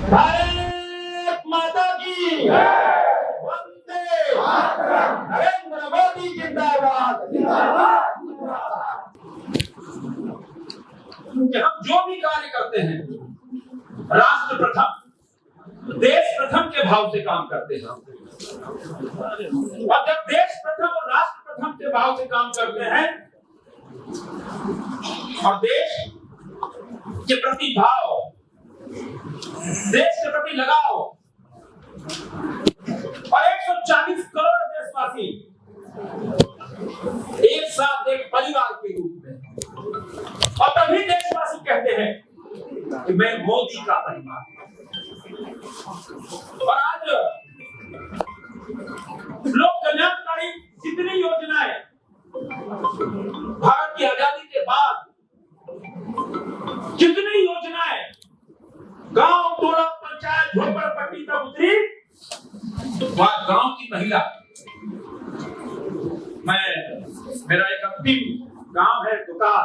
भारत माता की वंदे मातरम। नरेंद्र मोदी जिंदाबाद जिंदाबाद। कि हम जो भी कार्य करते हैं राष्ट्र प्रथम देश प्रथम के भाव से काम करते हैं, और जब देश प्रथम और राष्ट्र प्रथम के भाव से काम करते हैं और देश के प्रति भाव, देश के प्रति लगाव, और 140 करोड़ देशवासी एक साथ एक परिवार के रूप में, और तभी देशवासी कहते हैं कि मैं मोदी का परिवार। और आज लोक कल्याणकारी जितनी योजनाएं भारत की आजादी के बाद, जितनी योजनाएं गांव टोला पंचायत झोपड़पट्टी तक उतरी, वह गांव की महिला, मेरा एक अंतिम गांव है दुकान,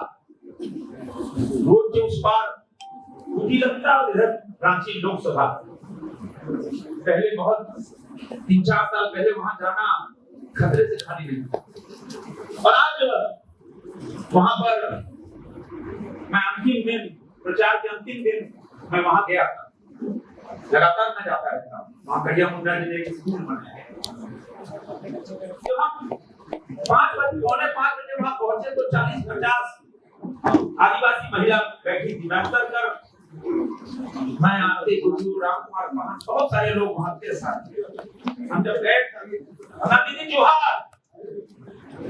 रोड के उस पार मुझे लगता है इधर रांची लोकसभा, पहले बहुत 3-4 साल पहले वहां जाना खतरे से खाली नहीं था। और आज वहां पर मैं अंतिम दिन, प्रचार के अंतिम दिन मैं वहां गया था, लगातार मैं जाता रहता हूं। वहां कड़िया मुंडा जी ने एक स्कूल बनाया है। जब हम 5 बजे, 4:45 बजे वहां पहुंचे तो 40-50 आदिवासी महिला बैठी थी। मैं उतर कर मैं आते गुरु राम कुमार महान बहुत सारे लोग वहां के साथ थे। हम जब गए, दीदी जोहार,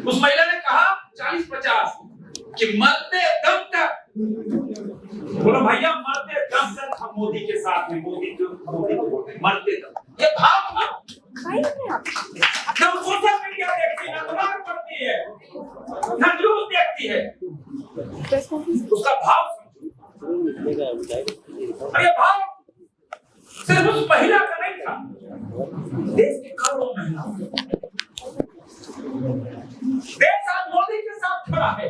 उस महिला ने कहा 40-50 कि मरते दम तक, बोलो भैया मरते दम तक हम मोदी के साथ हैं, मोदी को बोलते मरते दम। ये भाव था ना, सोशल मीडिया देखती है, अखबार पढ़ती है, ना न्यूज देखती है, उसका भाव अरे भाव सिर्फ उस महिला का नहीं था, देश के करोड़ों महिला। देश आज मोदी के साथ खड़ा है।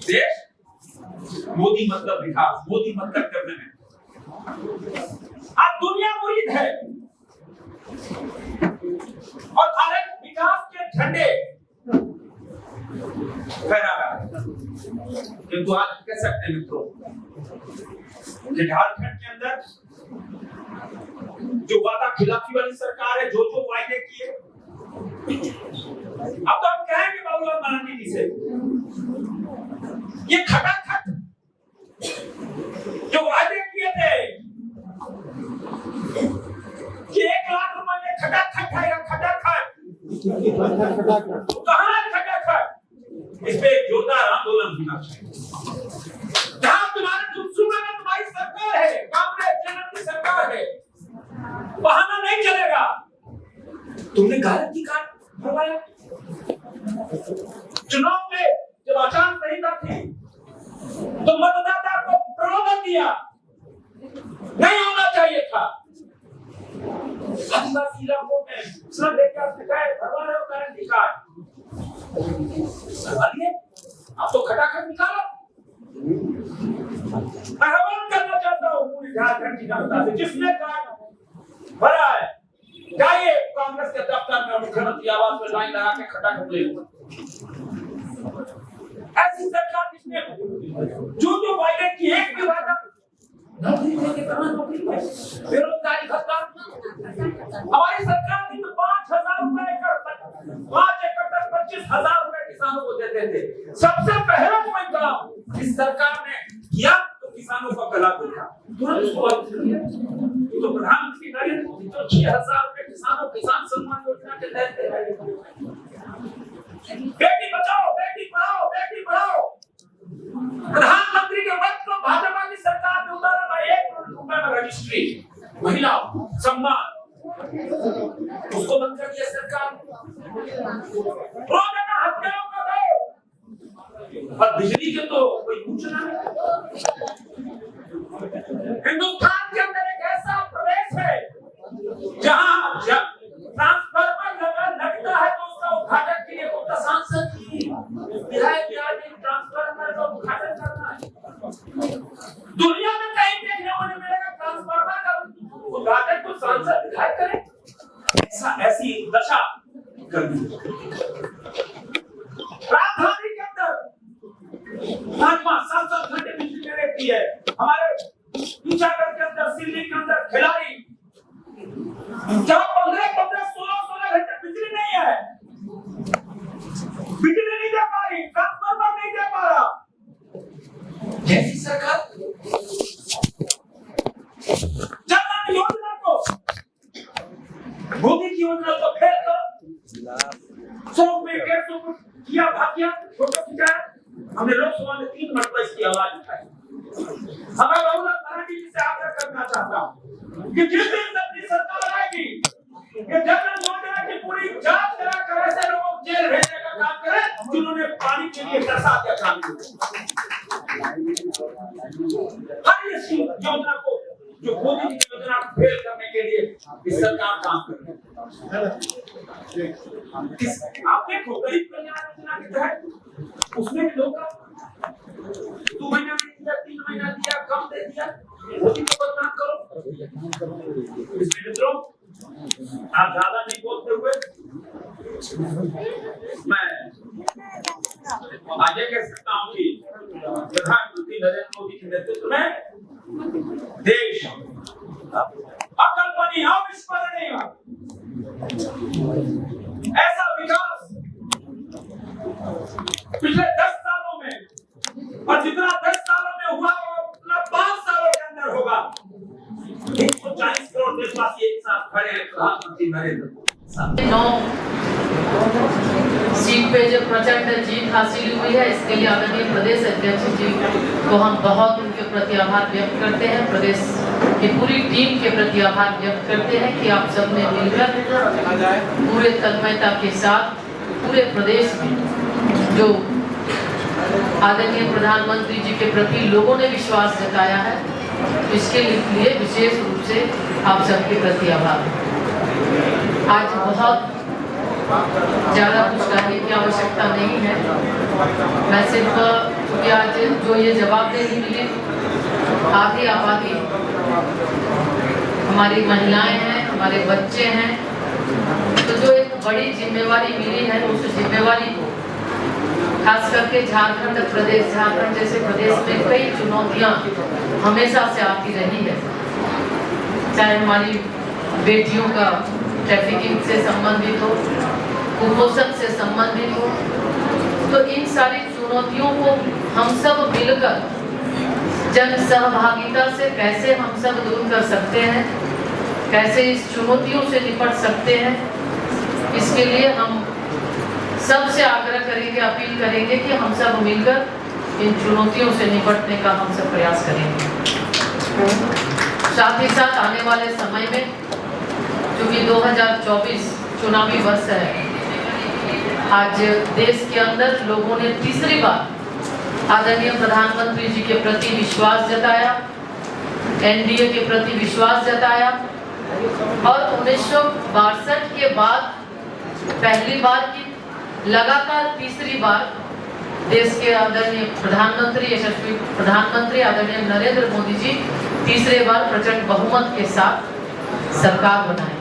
देश मोदी मतलब विकास, मोदी मतलब करने में। आज दुनिया मुरीद है और भारत विकास के झंडे फहरा रहा है। किंतु आज कह सकते हैं मित्रों कि झारखंड के अंदर जो वादा खिलाफी वाली सरकार है, जो वायदे किए, अब तो हम कहेंगे बाबूलाल मरांडी जी से, ये खटाखट जो वायदे किए थे कि 1 लाख रुपए में खटाखट खाएगा, खटाखट कहां है खटाखट? इस पे जोरदार आंदोलन होना चाहिए। जहां तुम्हारे सूबे में तुम्हारी सरकार है, कांग्रेस जनता की सरकार है, बहाना नहीं चलेगा। तुमने गारंटी कार्ड भरवाया, चुनाव में जब आचार संहिता थी तो मतदाता को प्रलोभन दिया, नहीं होना चाहिए था। आदिवासी इलाकों में सब लेकर शिकायत भरवा रहे हो गारंटी कार्ड, आप तो खटाखट निकालो। मैं आह्वान करना चाहता हूँ पूरी झारखंड की जनता से, जिसने कार्ड भरा है जाइए कांग्रेस के दफ्तर में, मुख्यमंत्री आवास में लाइन लगा के खटाखट ले लो। ऐसी सरकार जिसने जो वायदे किए, एक भी वायदा नौकरी देके करना, नौकरी बेरोजगारी भत्ता, हमारी सरकार ने तो 5,000 रुपए का 5 एकड़ तक 25,000 रुपए किसानों को देते थे। सबसे पहला कोई काम इस सरकार ने किया तो किसानों का गला घोटा, तुरंत उसको तो प्रधानमंत्री नरेंद्र मोदी तो 6,000 रुपए किसानों किसान सम्मान योजना के तहत दे रहे हैं। बेटी बचाओ, बेटी पढ़ाओ, बेटी पढ़ाओ। प्रधानमंत्री के वक्त को भाजपा की सरकार ने उतारा था 1 करोड़ रुपए में रजिस्ट्री, महिला सम्मान, उसको बंद कर दिया सरकार। रोजाना हत्याओं का दर, और बिजली के तो कोई पूछना नहीं। हिंदुस्तान के अंदर एक ऐसा प्रदेश है जहां जब ट्रांसफार्मर लगता है तो उसका उद्घाटन के लिए कोई सांसद की विधायक ट्रांसफार्मर का उद्घाटन करना है। दुनिया में कहीं कर दी। राजधानी के अंदर 5-7 घंटे बिजली नहीं रहती है। हमारे टीचागढ़ के अंदर, सिल्ली के अंदर, खिलाड़ी जब 15-16 घंटे बिजली नहीं है, बिजली नहीं दे पा रही, ट्रांसफार्मर नहीं दे पा रहा, जैसी सरकार जन योजना को, मोदी की योजना को फेल कर 100 में 150 किया, भाग्या, फोटो खिंचाया। हमने लोकसभा में 3 मरतबा इसकी आवाज उठाई। हमें बहुला मराठी जी से आग्रह करना चाहता हूं कि जिस दिन अपनी सरकार आएगी, कि जन योजना की पूरी जांच करा कर ऐसे लोगों को जेल भेजने का काम करे जिन्होंने पानी के लिए तरसा दिया काम किया। हर इस योजना को, जो मोदी की योजना को फेल करने के लिए इस सरकार काम कर रही है। आप देखो गरीब कल्याण योजना के तहत उसमें भी लोग 2 महीना दिया, 3 महीना दिया, कम दे दिया, मोदी को बदनाम करो। इसमें मित्रों आप ज्यादा नहीं बोलते हुए मैं आज ये कह सकता हूं कि प्रधानमंत्री नरेंद्र मोदी के नेतृत्व में देश अकल्पनीय, अविस्मरणीय ऐसा विकास पिछले 10 सालों में, और जितना 10 सालों में हुआ उतना 5 सालों के अंदर होगा। 140 करोड़ देशवासी एक साथ खड़े हैं प्रधानमंत्री नरेंद्र मोदी। 9 सीट पे जो प्रचंड जीत हासिल हुई है, इसके लिए आदरणीय प्रदेश अध्यक्ष जी को हम बहुत उनके प्रति आभार व्यक्त करते हैं। प्रदेश की पूरी टीम के प्रति आभार व्यक्त करते हैं कि आप सबने मिलकर पूरे तन्मयता के साथ पूरे प्रदेश में जो आदरणीय प्रधानमंत्री जी के प्रति लोगों ने विश्वास जताया है, इसके लिए विशेष रूप से आप सबके प्रति आभार। आज बहुत ज्यादा कुछ कहने की आवश्यकता नहीं है। मैं सिर्फ कि आज जो ये जवाबदेही मिली, आधी आबादी हमारी महिलाएं हैं, हमारे बच्चे हैं, तो जो एक बड़ी जिम्मेवारी मिली है, उस जिम्मेवारी को खास करके झारखंड जैसे प्रदेश में कई चुनौतियां हमेशा से आती रही है, चाहे हमारी बेटियों का ट्रैफिकिंग से संबंधित हो, कुपोषण से संबंधित हो, तो इन सारी चुनौतियों को हम सब मिलकर जन सहभागिता से कैसे हम सब दूर कर सकते हैं, कैसे इस चुनौतियों से निपट सकते हैं, इसके लिए हम सबसे आग्रह करेंगे, अपील करेंगे कि हम सब मिलकर इन चुनौतियों से निपटने का हम सब प्रयास करेंगे। साथ ही साथ आने वाले समय में, क्योंकि 2024 चुनावी वर्ष है, आज देश के अंदर लोगों ने तीसरी बार आदरणीय प्रधानमंत्री जी के प्रति विश्वास जताया, एनडीए के प्रति विश्वास जताया, और 1962 के बाद पहली बार की लगातार तीसरी बार देश के आदरणीय प्रधानमंत्री, यशस्वी प्रधानमंत्री आदरणीय नरेंद्र मोदी जी तीसरे बार प्रचंड बहुमत के साथ सरकार बनाए।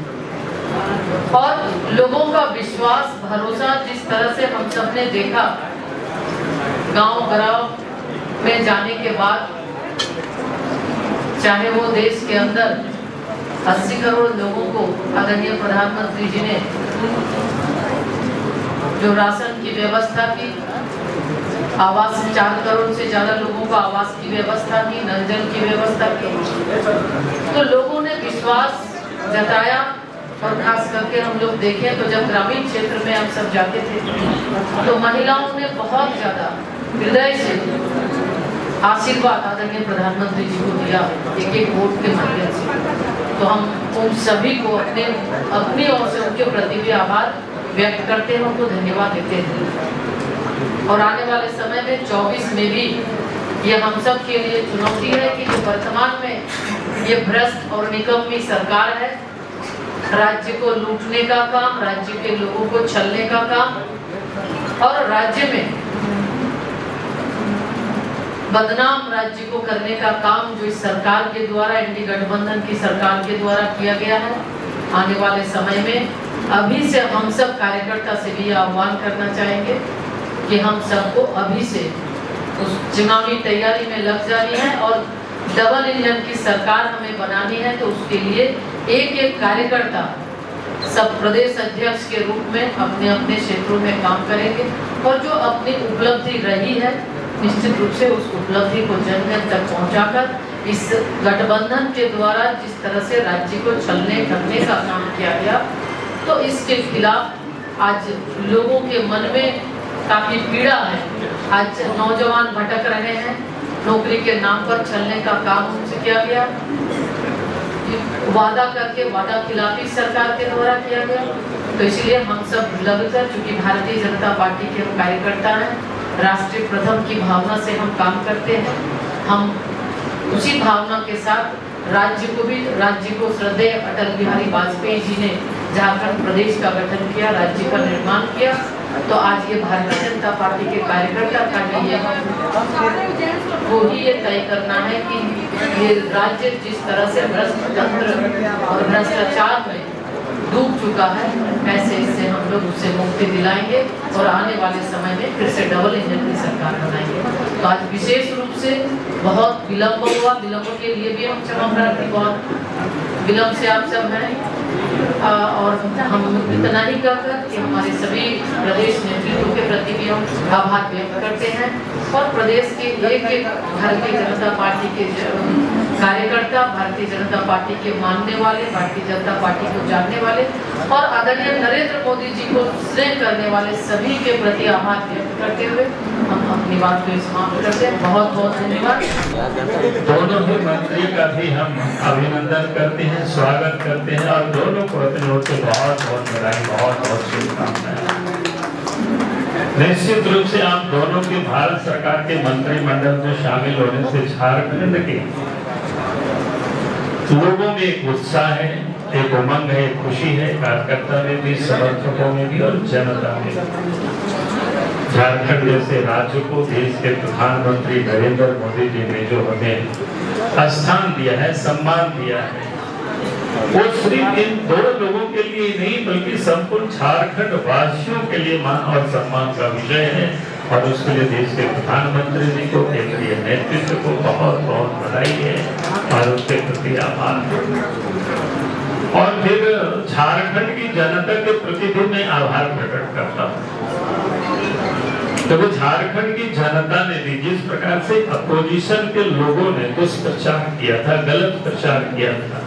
और लोगों का विश्वास, भरोसा जिस तरह से हम सब ने देखा गांव-गांव में जाने के बाद, चाहे वो देश के अंदर 80 करोड़ लोगों को आदरणीय प्रधानमंत्री जी ने जो राशन की व्यवस्था की, आवास 4 करोड़ से ज्यादा लोगों को आवास की व्यवस्था की, नल जल की व्यवस्था की, तो लोगों ने विश्वास जताया। और खास करके हम लोग देखें तो जब ग्रामीण क्षेत्र में हम सब जाते थे तो महिलाओं ने बहुत ज्यादा हृदय से आशीर्वाद आदरणीय प्रधानमंत्री जी को दिया, एक वोट के माध्यम से। तो हम उन सभी को अपनी ओर से उनके प्रति भी आभार व्यक्त करते हैं, उनको धन्यवाद देते हैं। और आने वाले समय में 24 में भी ये हम सब के लिए चुनौती है कि जो वर्तमान में ये भ्रष्ट और निकम्मी सरकार है, राज्य को लूटने का काम, राज्य के लोगों को छलने का काम, और राज्य में बदनाम राज्य को करने का काम जो इस सरकार के द्वारा, एनडीए गठबंधन की सरकार के द्वारा किया गया है, आने वाले समय में अभी से हम सब कार्यकर्ता से भी आह्वान करना चाहेंगे कि हम सबको अभी से उस चुनावी तैयारी में लग जानी है और डबल इंजन की सरकार हमें बनानी है। तो उसके लिए एक एक कार्यकर्ता सब प्रदेश अध्यक्ष के रूप में अपने अपने क्षेत्रों में काम करेंगे और जो अपनी उपलब्धि रही है निश्चित रूप से उस उपलब्धि को जन जन तक पहुंचाकर इस गठबंधन के द्वारा जिस तरह से राज्य को छलने करने का काम किया गया, तो इसके खिलाफ आज लोगों के मन में काफी पीड़ा है। आज नौजवान भटक रहे हैं, नौकरी के नाम पर छलने का काम उनसे किया गया, वादा करके वादा खिलाफी सरकार के द्वारा किया गया। तो इसलिए हम सब लगकर, चूंकि भारतीय जनता पार्टी के हम कार्यकर्ता हैं, राष्ट्रीय प्रथम की भावना से हम काम करते हैं, हम उसी भावना के साथ राज्य को श्रद्धेय अटल बिहारी वाजपेयी जी ने झारखंड प्रदेश का गठन किया, राज्य का निर्माण किया। तो आज ये भारतीय जनता पार्टी के कार्यकर्ता का ये वो ही ये तय करना है कि ये राज्य जिस तरह से भ्रष्ट तंत्र और भ्रष्टाचार में डूब चुका है, कैसे इससे हम लोग उससे मुक्ति दिलाएंगे और आने वाले समय में फिर से डबल इंजन की सरकार बनाएंगे। तो आज विशेष रूप से बहुत विलम्ब हुआ, विलम्ब के लिए भी हम क्षमा प्रार्थी, बहुत विलम्ब से आप सब हैं और हम इतना ही कहकर कि हमारे सभी प्रदेश नेतृत्व के प्रति भी हम आभार व्यक्त करते हैं और प्रदेश के एक एक भारतीय जनता पार्टी के कार्यकर्ता, भारतीय जनता पार्टी के मानने वाले, भारतीय जनता पार्टी को जानने वाले और आदरणीय नरेंद्र मोदी जी को स्नेह करने वाले सभी के प्रति आभार व्यक्त करते हुए हम अपनी बात को समाप्त करते हैं। बहुत बहुत धन्यवाद। दोनों ही मंत्री का भी हम अभिनंदन करते हैं, स्वागत करते हैं और दोनों को अपनी ओर से बहुत बहुत बधाई, बहुत बहुत शुभकामनाएं। निश्चित रूप से आप दोनों के भारत सरकार के मंत्रिमंडल में शामिल होने से झारखंड के लोगों में एक उत्साह है, एक उमंग है, एक खुशी है, कार्यकर्ता में भी, समर्थकों में भी और जनता में भी। झारखंड जैसे राज्य को देश के प्रधानमंत्री नरेंद्र मोदी जी ने जो हमें स्थान दिया है, सम्मान दिया है, वो सिर्फ इन दो लोगों के लिए नहीं बल्कि संपूर्ण झारखंड वासियों के लिए मान और सम्मान का विषय है और उसके लिए देश के प्रधानमंत्री जी को, केंद्रीय नेतृत्व को बहुत बहुत बधाई है और उसके प्रति आभार। और फिर झारखंड की जनता के प्रति भी मैं आभार प्रकट करता हूँ। तो झारखंड की जनता ने भी जिस प्रकार से अपोजिशन के लोगों ने दुष्प्रचार किया था, गलत प्रचार किया था,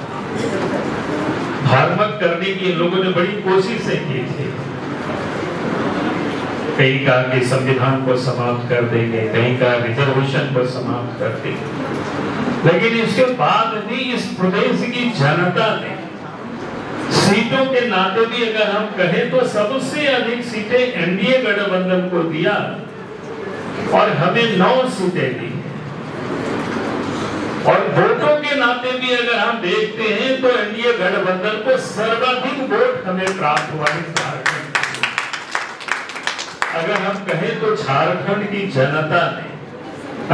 भ्रामक करने की लोगों ने बड़ी कोशिशें की थी। कहीं कहा कि संविधान को समाप्त कर देंगे, कहीं कहा रिजर्वेशन को समाप्त कर देंगे, लेकिन इसके बाद भी इस प्रदेश की जनता ने सीटों के नाते भी अगर हम कहें तो सबसे अधिक सीटें एनडीए गठबंधन को दिया और हमें 9 सीटें दी। और वोटों के नाते भी अगर हम देखते हैं तो एनडीए गठबंधन को सर्वाधिक वोट हमें प्राप्त हुआ है झारखंड। अगर हम कहें तो झारखंड की जनता ने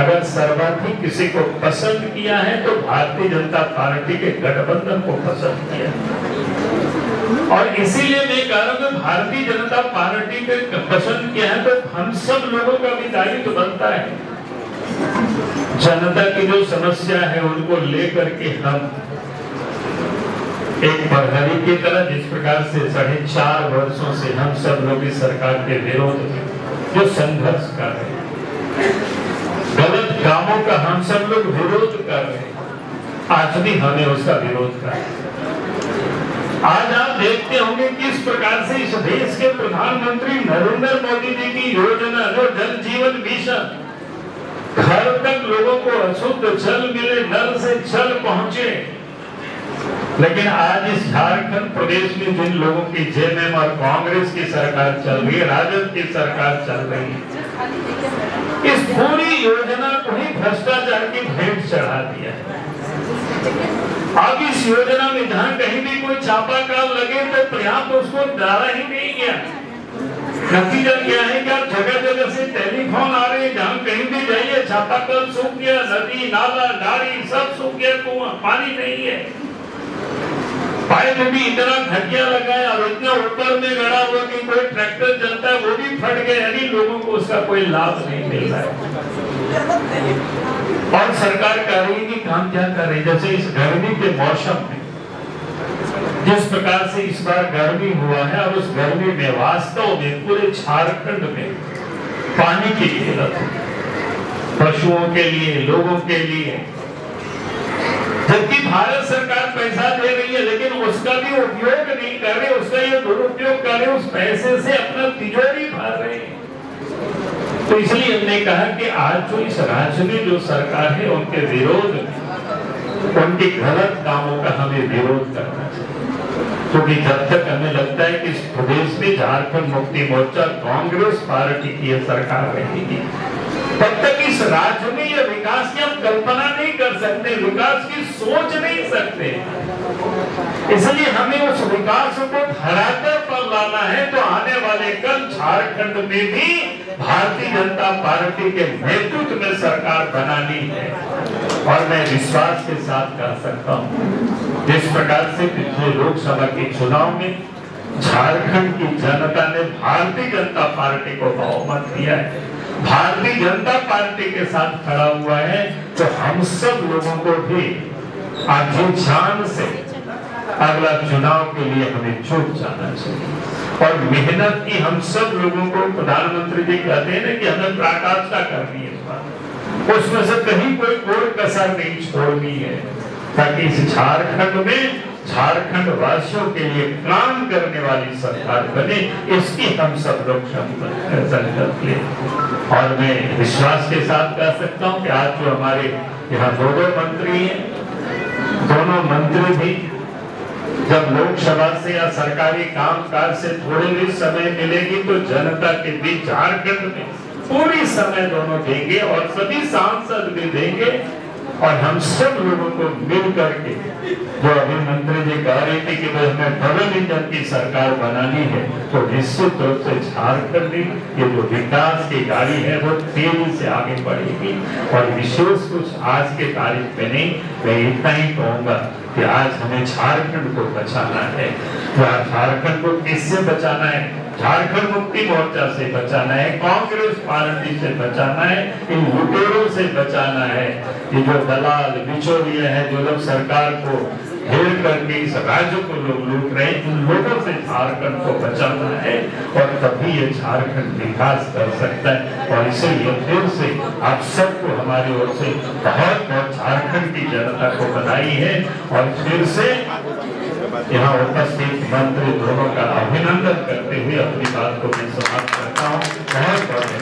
अगर सर्वाधिक किसी को पसंद किया है तो भारतीय जनता पार्टी के गठबंधन को पसंद किया। और इसीलिए मैं कह रहा हूं भारतीय जनता पार्टी को पसंद किया है तो हम सब लोगों का भी दायित्व बनता है जनता की जो समस्या है उनको लेकर के हम एक प्रहरी की तरह, जिस प्रकार से 4.5 वर्षों से हम सब लोग इस सरकार के विरोध में जो संघर्ष कर रहे हैं, गलत कामों का हम सब लोग विरोध कर रहे हैं, आज भी हमें उसका विरोध कर रहे हैं। आज आप देखते होंगे किस प्रकार से इस देश के प्रधानमंत्री नरेंद्र मोदी जी की योजना जो जल जीवन मिशन, घर तक लोगों को अशुद्ध जल मिले, नल से जल पहुंचे, लेकिन आज इस झारखंड प्रदेश में जिन लोगों की जेएमएम और कांग्रेस की सरकार चल रही है, राजद की सरकार चल रही है, इस पूरी योजना को ही भ्रष्टाचार की भेंट चढ़ा दिया है। अब इस योजना में जहां कहीं भी कोई चापाकल लगे तो पर्याप्त उसको डाला ही नहीं गया। नतीजा क्या है कि आप जगह जगह से टेलीफोन आ रहे हैं, जहां कहीं भी जाइए चापाकल सूख गया, नदी नाला गाड़ी सब सूख गया, कुआं पानी नहीं है। पाइप भी इतना घटिया लगा है और इतना ऊपर में गड़ा हुआ कि कोई ट्रैक्टर चलता है वो भी फट गए, यानी लोगों को उसका कोई लाभ नहीं मिल रहा है। और सरकार कह रही है कि काम क्या कर रही है, जैसे इस गर्मी के मौसम में जिस प्रकार से इस बार गर्मी हुआ है और उस गर्मी में वास्तव में पूरे झारखंड में पानी की किल्लत है, पशुओं के लिए, लोगों के लिए, जबकि भारत सरकार पैसा दे रही है लेकिन उसका भी उपयोग नहीं कर रही, उसका ये दुरुपयोग कर रहे, उस पैसे से अपना तिजोरी भर रहे हैं। तो इसलिए हमने कहा कि आज जो इस राज्य में जो सरकार है उनके विरोध में, उनके गलत कामों का हमें विरोध करना चाहिए, क्योंकि जब तक हमें लगता है कि इस प्रदेश में झारखंड मुक्ति मोर्चा कांग्रेस पार्टी की यह सरकार रहेगी, तब तक इस राज्य में यह विकास की हम कल्पना नहीं कर सकते, विकास की सोच नहीं सकते। इसलिए हमें उस विकास को धरातल पर लाना है, तो आने वाले कल झारखंड में भी भारतीय जनता पार्टी के नेतृत्व में सरकार बनानी है। और मैं विश्वास के साथ कह सकता हूँ, जिस प्रकार से पिछले लोकसभा के चुनाव में झारखंड की जनता ने भारतीय जनता पार्टी को बहुमत दिया है, भारतीय जनता पार्टी के साथ खड़ा हुआ है, तो हम सब लोगों को भी आज जान से अगला चुनाव के लिए हमें जुट जाना चाहिए। और मेहनत की हम सब लोगों को, प्रधानमंत्री जी कहते हैं ना कि हमें पराकाष्ठा करनी है, उसमें से कहीं कोई कसर नहीं छोड़नी है, ताकि इस झारखंड में झारखंड वासियों के लिए काम करने वाली सरकार बने, इसकी हम सब लोग संकल्प लें। और मैं विश्वास के साथ कह सकता हूं कि आज जो हमारे यहाँ दो मंत्री हैं, दोनों मंत्री भी जब लोकसभा से या सरकारी कामकाज से थोड़ी भी समय मिलेगी तो जनता के बीच झारखंड में पूरी समय दोनों देंगे और सभी सांसद भी देंगे। और हम सब लोगों को मिल करके, जो अभी मंत्री जी कह रहे थे कि हमें डबल इंजन की सरकार बनानी है, तो निश्चित रूप से झारखंड में ये जो विकास की गाड़ी है वो तेजी से आगे बढ़ेगी। और विशेष कुछ आज के तारीख में नहीं, मैं इतना ही कहूँगा कि आज हमें झारखंड को बचाना है। झारखंड को किससे बचाना है? झारखंड मुक्ति मोर्चा से बचाना है, कांग्रेस पार्टी से बचाना है, इन लुटेरों से बचाना है। ये जो दलाल बिचौलिए हैं, जो लोग सरकार को घेर करके इस राज्य को लोग लूट रहे हैं, इन लोगों से झारखंड को बचाना है और तभी ये झारखंड विकास कर सकता है। और इसलिए फिर से आप सबको हमारी ओर से बहुत बहुत झारखंड की जनता को बधाई है। और फिर से यहाँ उपस्थित मंत्री दोनों का अभिनंदन करते हुए अपनी बात को मैं समाप्त करता हूँ। बहुत बहुत